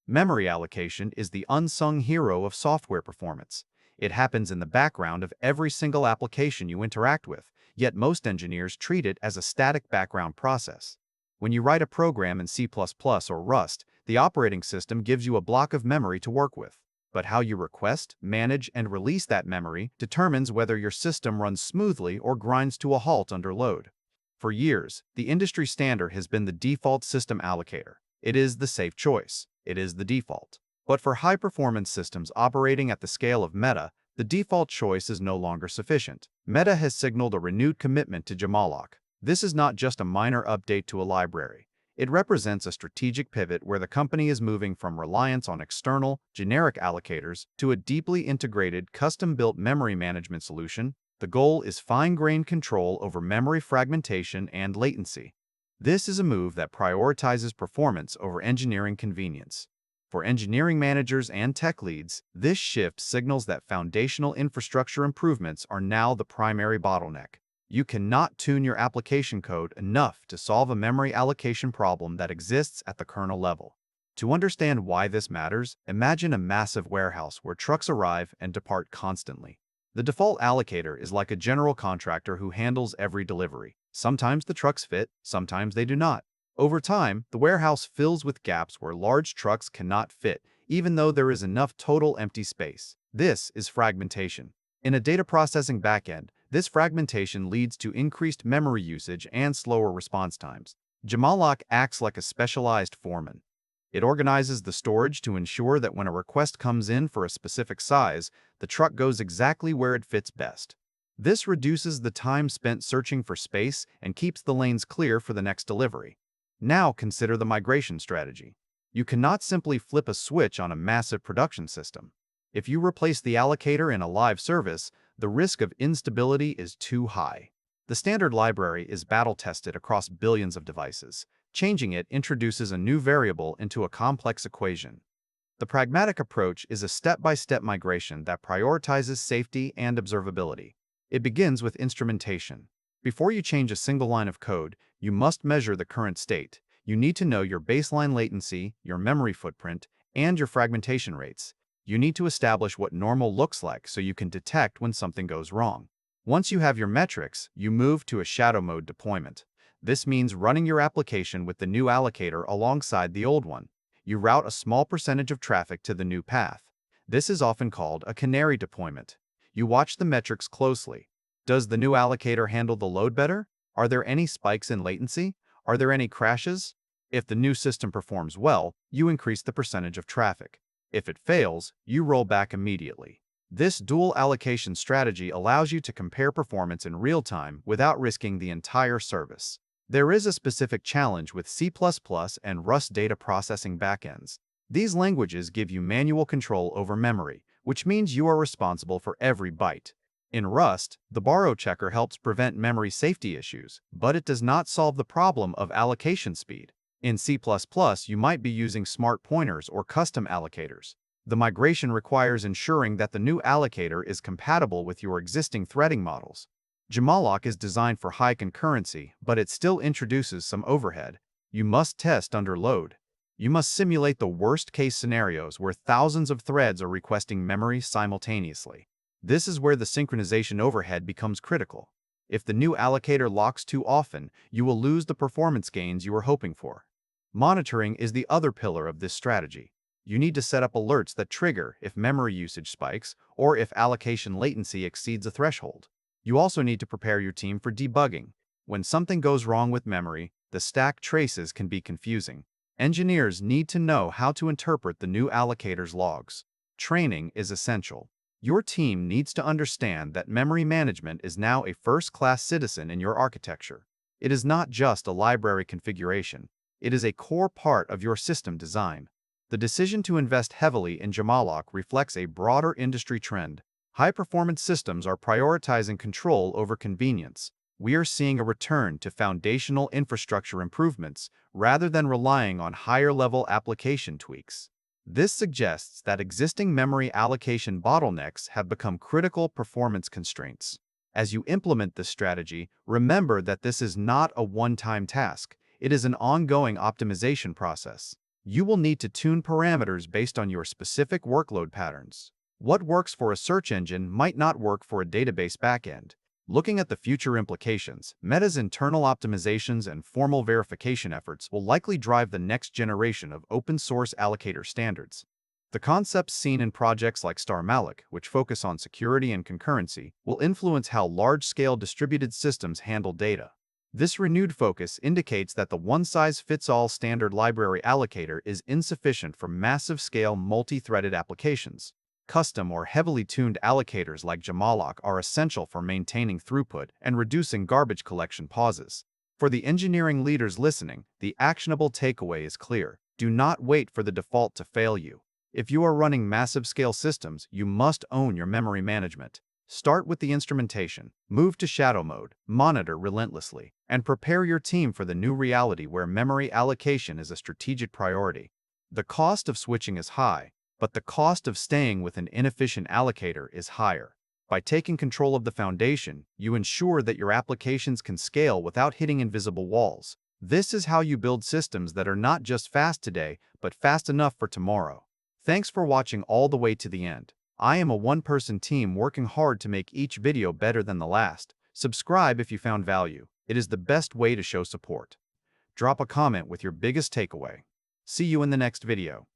Memory allocation is the unsung hero of software performance. It happens in the background of every single application you interact with, yet most engineers treat it as a static background process. When you write a program in C++ or Rust, the operating system gives you a block of memory to work with. But how you request, manage, and release that memory determines whether your system runs smoothly or grinds to a halt under load. For years, the industry standard has been the default system allocator. It is the safe choice. It is the default. But for high-performance systems operating at the scale of Meta, the default choice is no longer sufficient. Meta has signaled a renewed commitment to jemalloc. This is not just a minor update to a library. It represents a strategic pivot where the company is moving from reliance on external, generic allocators to a deeply integrated, custom-built memory management solution. The goal is fine-grained control over memory fragmentation and latency. This is a move that prioritizes performance over engineering convenience. For engineering managers and tech leads, this shift signals that foundational infrastructure improvements are now the primary bottleneck. You cannot tune your application code enough to solve a memory allocation problem that exists at the kernel level. To understand why this matters, imagine a massive warehouse where trucks arrive and depart constantly. The default allocator is like a general contractor who handles every delivery. Sometimes the trucks fit, sometimes they do not. Over time, the warehouse fills with gaps where large trucks cannot fit, even though there is enough total empty space. This is fragmentation. In a data processing backend, this fragmentation leads to increased memory usage and slower response times. jemalloc acts like a specialized foreman. It organizes the storage to ensure that when a request comes in for a specific size, the truck goes exactly where it fits best. This reduces the time spent searching for space and keeps the lanes clear for the next delivery. Now consider the migration strategy. You cannot simply flip a switch on a massive production system. If you replace the allocator in a live service, the risk of instability is too high. The standard library is battle-tested across billions of devices. Changing it introduces a new variable into a complex equation. The pragmatic approach is a step-by-step migration that prioritizes safety and observability. It begins with instrumentation. Before you change a single line of code, you must measure the current state. You need to know your baseline latency, your memory footprint, and your fragmentation rates. You need to establish what normal looks like so you can detect when something goes wrong. Once you have your metrics, you move to a shadow mode deployment. This means running your application with the new allocator alongside the old one. You route a small percentage of traffic to the new path. This is often called a canary deployment. You watch the metrics closely. Does the new allocator handle the load better? Are there any spikes in latency? Are there any crashes? If the new system performs well, you increase the percentage of traffic. If it fails, you roll back immediately. This dual allocation strategy allows you to compare performance in real time without risking the entire service. There is a specific challenge with C++ and Rust data processing backends. These languages give you manual control over memory, which means you are responsible for every byte. In Rust, the borrow checker helps prevent memory safety issues, but it does not solve the problem of allocation speed. In C++, you might be using smart pointers or custom allocators. The migration requires ensuring that the new allocator is compatible with your existing threading models. jemalloc is designed for high concurrency, but it still introduces some overhead. You must test under load. You must simulate the worst-case scenarios where thousands of threads are requesting memory simultaneously. This is where the synchronization overhead becomes critical. If the new allocator locks too often, you will lose the performance gains you were hoping for. Monitoring is the other pillar of this strategy. You need to set up alerts that trigger if memory usage spikes or if allocation latency exceeds a threshold. You also need to prepare your team for debugging. When something goes wrong with memory, the stack traces can be confusing. Engineers need to know how to interpret the new allocator's logs. Training is essential. Your team needs to understand that memory management is now a first-class citizen in your architecture. It is not just a library configuration. It is a core part of your system design. The decision to invest heavily in jemalloc reflects a broader industry trend. High-performance systems are prioritizing control over convenience. We are seeing a return to foundational infrastructure improvements rather than relying on higher-level application tweaks. This suggests that existing memory allocation bottlenecks have become critical performance constraints. As you implement this strategy, remember that this is not a one-time task. It is an ongoing optimization process. You will need to tune parameters based on your specific workload patterns. What works for a search engine might not work for a database backend. Looking at the future implications, Meta's internal optimizations and formal verification efforts will likely drive the next generation of open-source allocator standards. The concepts seen in projects like jemalloc, which focus on security and concurrency, will influence how large-scale distributed systems handle data. This renewed focus indicates that the one-size-fits-all standard library allocator is insufficient for massive-scale multi-threaded applications. Custom or heavily tuned allocators like jemalloc are essential for maintaining throughput and reducing garbage collection pauses. For the engineering leaders listening, the actionable takeaway is clear. Do not wait for the default to fail you. If you are running massive-scale systems, you must own your memory management. Start with the instrumentation, move to shadow mode, monitor relentlessly, and prepare your team for the new reality where memory allocation is a strategic priority. The cost of switching is high, but the cost of staying with an inefficient allocator is higher. By taking control of the foundation, you ensure that your applications can scale without hitting invisible walls. This is how you build systems that are not just fast today, but fast enough for tomorrow. Thanks for watching all the way to the end. I am a one-person team working hard to make each video better than the last. Subscribe if you found value. It is the best way to show support. Drop a comment with your biggest takeaway. See you in the next video.